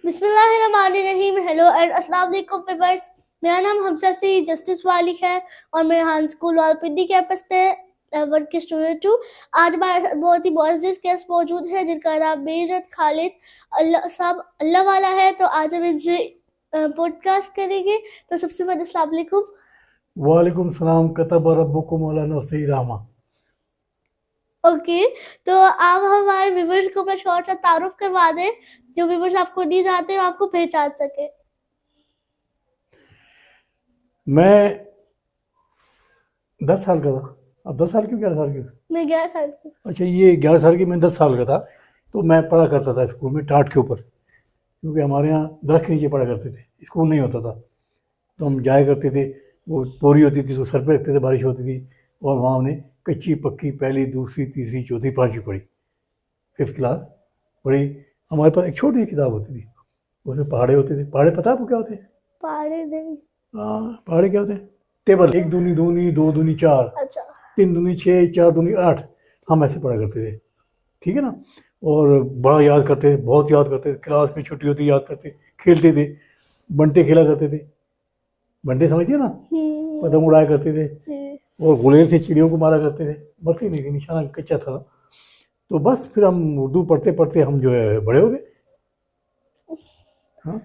बिस्मिल्लाहिर्रहमानिर्रहीम। Hello and अस्सलाम वालेकुम व्यूअर्स। मेरा नाम हमजा सी जस्टिस वाली है और मैं हान स्कूल वालपिंडी कैंपस पे वर्क की स्टूडेंट हूँ। आज हमारे साथ बहुत ही मुअज़्ज़िज़ गेस्ट मौजूद है जिनका नाम मीरत खालिद अल्लाह साहब अल्लाह वाला है। तो आज हम इनसे पॉडकास्ट करेंगे। तो सबसे पहले अस्सलाम वालेकुम। वालेकुम सलाम कतब रब्बुकुम अला नफ्सिही रहमा। ओके, तो आप हमारे व्यूअर्स को अपना शॉर्ट सा तारुफ करवा दें, जो व्यूअर्स आपको नहीं जानते वो आपको पहचान सके। मैं 10 साल का था। अब 10 साल क्यों 11 साल की? मैं 11 साल की। अच्छा, ये 11 साल की, मैं 10 साल का था तो मैं पढ़ा करता था स्कूल में टाट के ऊपर, क्योंकि हमारे यहाँ दरख्त के नीचे पढ़ा करते थे, स्कूल नहीं होता था। तो हम जाया करते थे, वो बोरी होती थी, उसको सर पे रखते थे, बारिश होती थी, और वहाँ हमने कच्ची पक्की पहली दूसरी तीसरी चौथी पाँचवीं पढ़ी, 5th क्लास पढ़ी। हमारे पास एक छोटी सी किताब होती थी, उसमें पहाड़े होते थे। पहाड़े पता है आपको क्या होते हैं? पहाड़े नहीं। हाँ, पहाड़े क्या होते हैं? टेबल, 1 दूनी 2 दूनी 4, अच्छा। 3 दूनी 6, 4 दूनी 8, हम ऐसे पढ़ा करते थे, ठीक है ना। और बड़ा याद करते थे, बहुत याद करते थे। क्लास में छुट्टी होती याद करते, खेलते थे, बंटे खेला करते थे। बंटे समझते ना, पतंग उड़ाया करते थे, जी। और गुलेल से चिड़ियों को मारा करते थे। मरती नहीं थी, निशाना कच्चा था। तो बस फिर हम उर्दू पढ़ते पढ़ते हम जो है बड़े हो गए। हाँ,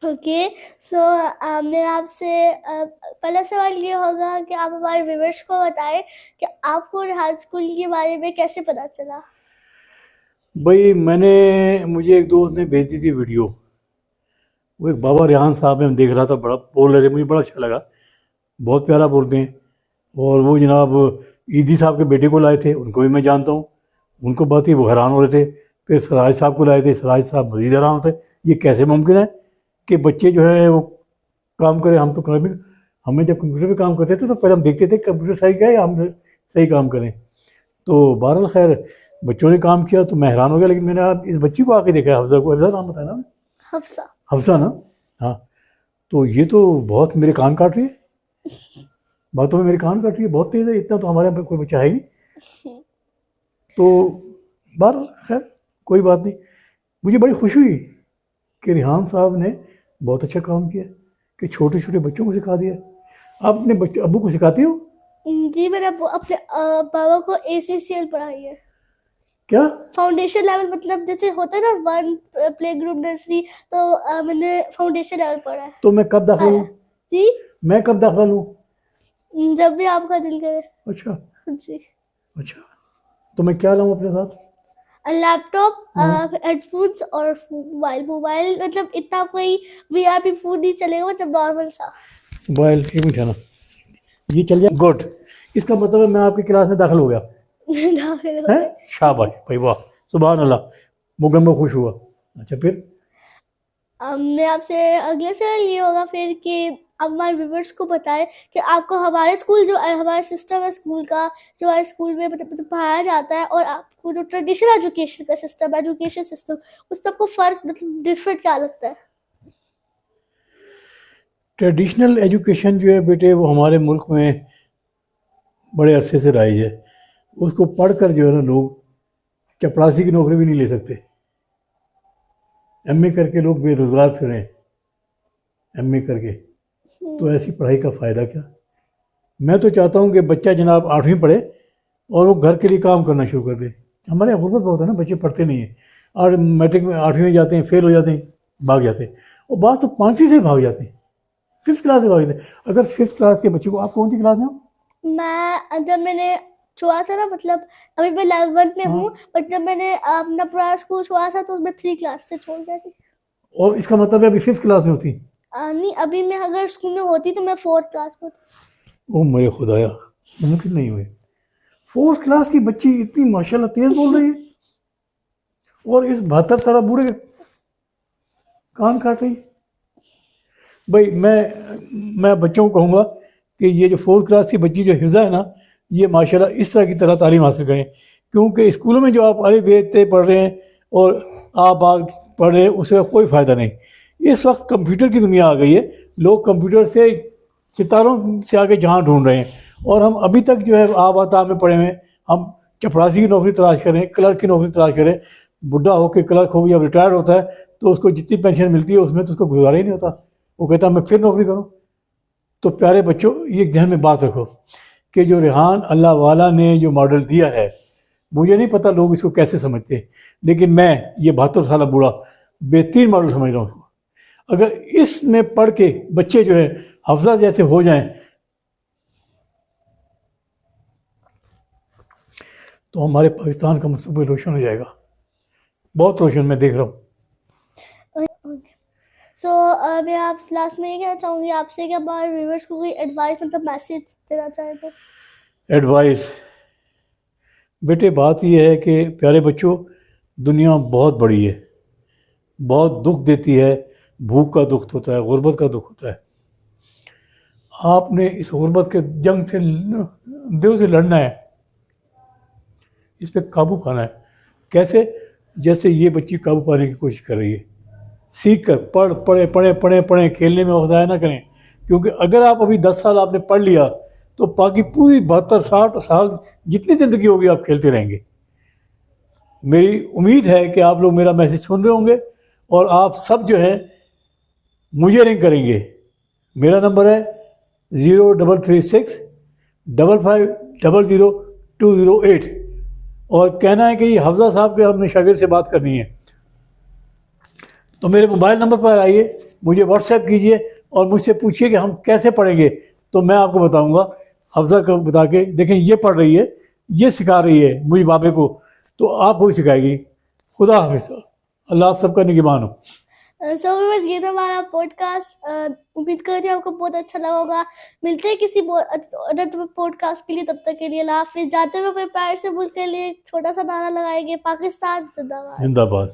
ओके, सो मेरा आपसे पहला सवाल ये होगा कि आप हमारे व्यूअर्स को बताएं कि आपको हाई स्कूल के बारे में कैसे पता चला। भाई मुझे एक दोस्त ने भेज दी थी वीडियो। वो एक बाबा रेहान साहब है, मैं देख रहा था, बड़ा बोल रहे थे, मुझे बड़ा अच्छा लगा, बहुत प्यारा बोलते हैं। और वो जनाब ईदी साहब के बेटे को लाए थे, उनको भी मैं जानता हूँ, उनको बात ही वो हैरान हो रहे थे। फिर सराज साहब को लाए थे, सराज साहब मजीद हैरान होते, ये कैसे मुमकिन है कि बच्चे जो है वो काम करें। हम तो कभी, हमें जब कंप्यूटर पे काम करते थे तो पहले हम देखते थे कंप्यूटर सही क्या है या हम सही काम करें। तो बहरहाल खैर, बच्चों ने काम किया तो मैं हैरान हो गया। लेकिन मैंने आप इस बच्ची को आके देखा है, हफ्सा को, हफ्सा नाम बताया ना? हफ्सा। हफ्सा ना? हाँ। तो ये तो बहुत मेरे कान काट रही है, बातों में मेरे कान काट रही है, बहुत तेज़ है। इतना तो हमारे यहाँ पे कोई बच्चा है ही नहीं। तो बहरहाल खैर, कोई बात नहीं। मुझे बड़ी खुशी हुई कि रिहान साहब ने बहुत अच्छा काम किया कि छोटे छोटे बच्चों को सिखा दिया। आप अपने बच्चे अब्बू को सिखाती हो जी, मैंने अपने बाबा को ACCL पढ़ाई है। क्या? फाउंडेशन लेवल, मतलब जैसे होता है ना 1 प्ले ग्रुप नर्सरी, तो मैंने फाउंडेशन लेवल पढ़ा है। तो मैं कब दाखिला लूँ? जी, मैं कब दाखिला लूँ? जब भी आपका दिल करे। अच्छा जी। अच्छा, तो मैं क्या लाऊँ अपने साथ? लैपटॉप, हाँ, हेडफोन्स और मोबाइल मतलब इतना कोई VIP फोन नहीं चलेगा, मतलब नॉर्मल सा। मोबाइल एक मिनट है ना, ये चल जाए, गुड। इसका मतलब है मैं आपकी क्लास में दाखिल हो गया दाखिल हो है। गए। शाबाश भाई, वाह, सुभान अल्लाह, मुगम में खुश हुआ। अच्छा फिर? मैं आपसे अगला सवाल ये होगा फिर कि आप हमारे व्यूवर्स को बताएं कि आपको हमारे स्कूल, जो हमारा सिस्टम है स्कूल का, जो हमारे स्कूल में मतलब पढ़ाया जाता है, और आपको जो ट्रेडिशनल एजुकेशन का सिस्टम है, एजुकेशन सिस्टम, उसमें आपको फ़र्क मतलब डिफरेंट क्या लगता है? ट्रेडिशनल एजुकेशन जो है बेटे, वो हमारे मुल्क में बड़े अरसे से राइज है। उसको पढ़कर जो है ना, लोग चपरासी की नौकरी भी नहीं ले सकते। MA करके लोग बेरोज़गार फिरें, MA करके। तो ऐसी पढ़ाई का फ़ायदा क्या? मैं तो चाहता हूँ कि बच्चा जनाब 8वीं पढ़े और वो घर के लिए काम करना शुरू कर दे। हमारे यहाँ गुर्बत बहुत है ना, बच्चे पढ़ते नहीं हैं, और मैट्रिक में 8वीं में जाते हैं, फेल हो जाते हैं, भाग जाते हैं। और बात तो 5वीं से भाग जाते हैं, 5th क्लास से भाग जाते हैं। अगर 5th क्लास के बच्चे को, आप कौन सी क्लास में हो? जब मैंने छोड़ा था ना, मतलब अभी मैं 11th में हाँ, हूँ, बट जब मैंने अपना पुराना स्कूल छोड़ा था तो मैं 3 क्लास से छोड़ गई थी। और इसका मतलब है अभी 5th क्लास में होती? नहीं, अभी मैं अगर स्कूल में होती तो मैं 4th क्लास में होती। ओ मेरे खुदाया, मुमकिन नहीं हुए। 4th क्लास की बच्ची इतनी माशाल्लाह तेज़ बोल रही है, और इस 72 साल बूढ़े के कान काट रही है। भाई मैं बच्चों को कहूँगा कि ये जो 4th क्लास की बच्ची जो हिफ्ज़ा है ना, ये माशाल्लाह इस तरह की तरह तालीम हासिल करें। क्योंकि स्कूलों में जो आप अरे बे ते पढ़ रहे हैं और आप आग पढ़ रहे हैं, उसका कोई फ़ायदा नहीं। इस वक्त कंप्यूटर की दुनिया आ गई है, लोग कंप्यूटर से सितारों से आगे जहाँ ढूंढ रहे हैं, और हम अभी तक जो है आबाता में पड़े हुए हैं। हम चपरासी की नौकरी तलाश करें, क्लर्क की नौकरी तलाश करें। बुढ़ा होकर क्लर्क हो, जब रिटायर होता है तो उसको जितनी पेंशन मिलती है उसमें तो उसको गुजारा ही नहीं होता, वो कहता मैं फिर नौकरी करूँ। तो प्यारे बच्चों, ये ध्यान में बात रखो कि जो रेहान अल्लाह वाला ने जो मॉडल दिया है, मुझे नहीं पता लोग इसको कैसे समझते हैं, लेकिन मैं ये 72 साल बूढ़ा बेहतरीन मॉडल समझ रहा हूँ। अगर इसमें पढ़ के बच्चे जो है हफ्जा जैसे हो जाएं तो हमारे पाकिस्तान का मुस्तकबिल रोशन हो जाएगा, बहुत रोशन मैं देख रहा हूँ। सो मैं आप लास्ट में ये कहना चाहूँगी आपसे कि हमारे व्यूअर्स को कोई एडवाइस मतलब मैसेज देना चाहें तो। एडवाइस बेटे, बात यह है कि प्यारे बच्चों, दुनिया बहुत बड़ी है, बहुत दुख देती है, भूख का दुख होता है, गुर्बत का दुख होता है। आपने इस गुर्बत के जंग से दिल से लड़ना है, इस पे काबू पाना है। कैसे? जैसे ये बच्ची काबू पाने की कोशिश कर रही है, सीख कर पढ़ें, खेलने में वक्त ज़ाया ना करें, क्योंकि अगर आप अभी 10 साल आपने पढ़ लिया तो बाकी पूरी 72-60 साल जितनी ज़िंदगी होगी आप खेलते रहेंगे। मेरी उम्मीद है कि आप लोग मेरा मैसेज सुन रहे होंगे और आप सब जो है मुझे रिंग करेंगे। मेरा नंबर है 033655000208 और कहना है कि ये हफ्जा साहब के हमने शागिर्द से बात करनी है, तो मेरे मोबाइल नंबर पर आइए, मुझे व्हाट्सएप कीजिए और मुझसे पूछिए कि हम कैसे पढ़ेंगे, तो मैं आपको बताऊंगा। हफ्जा को बता के देखें, ये पढ़ रही है, ये सिखा रही है मुझे बाबे को, तो आपको भी सिखाएगी। खुदा हाफिज़, अल्लाह आप सबका निगहबान हो। सो व्यूअर्स, ये था हमारा पॉडकास्ट। उम्मीद करती हूँ आपको बहुत अच्छा लगा होगा। मिलते हैं किसी अदर पॉडकास्ट के लिए, तब तक के लिए अल्लाह हाफिज़। जाते हुए अपने प्यार से मुल्क के लिए एक छोटा सा नारा लगाएंगे, पाकिस्तान जिंदाबाद। जिंदाबाद।